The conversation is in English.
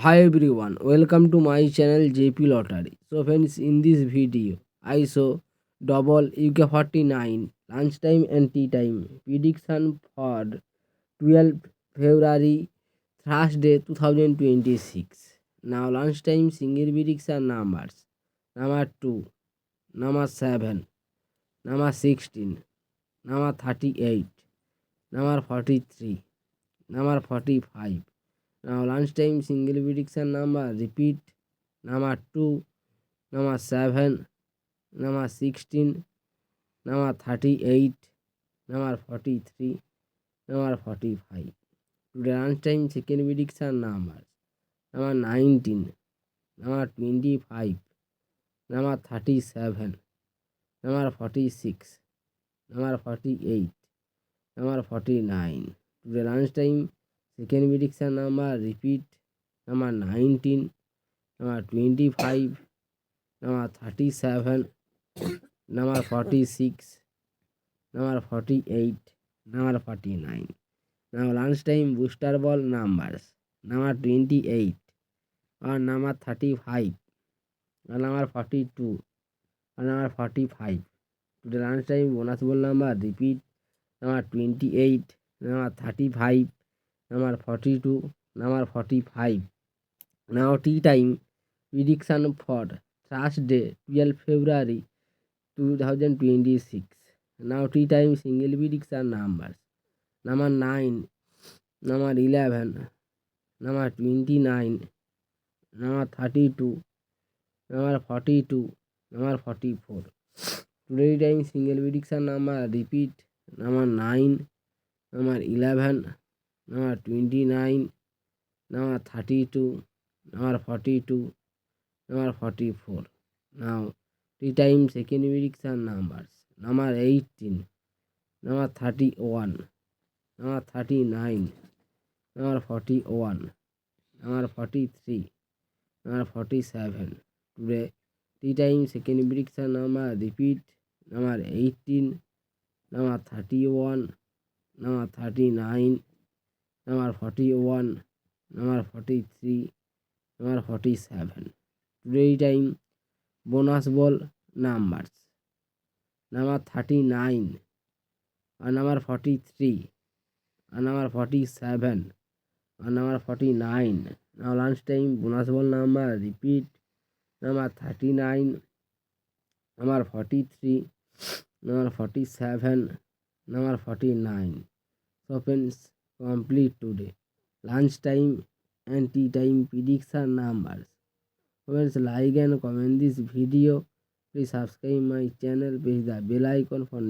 Hi everyone, welcome to my channel JP Lottery. So friends, in this video, I show double UK49 lunchtime and tea time prediction for 12 February Thursday 2026. Now lunchtime single prediction numbers: number 2, number 7, number 16, number 38, number 43, number 45. Now lunchtime single prediction number repeat: number 2, number 7, number 16, number 38, number 43, number 45. Today lunchtime second prediction numbers: number 19, number 25, number 37, number 46, number 48, number 49. Today lunchtime second prediction number repeat: number 19, number 25, number 37, number 46, number 48, number 49. Now lunchtime booster ball numbers: number 28, or number 35, or number 42, or number 45. Today lunchtime bonus ball number repeat: number 28, number 35, number 42, number 45. Now tea time prediction for Thursday 12 February 2026. Now tea time single prediction numbers: number 9, number 11, number 29, number 32, number 42, number 44. Today time single prediction number repeat: number 9, number 11, number 29, number 32, number 42, number 44. Now tea time second prediction numbers: number 18, number 31, number 39, number 41, number 43, number 47. Today tea time second prediction number repeat: number 18, number 31, number 39, number 41, number 43, number 47. Today time bonus ball numbers: number 39, and number 43, and number 47, and number 49. Now lunchtime bonus ball number repeat: number 39, number 43, number 47, number 49. So friends, complete today lunchtime and tea time prediction numbers. Friends, like and comment this video. Please subscribe my channel, press the bell icon for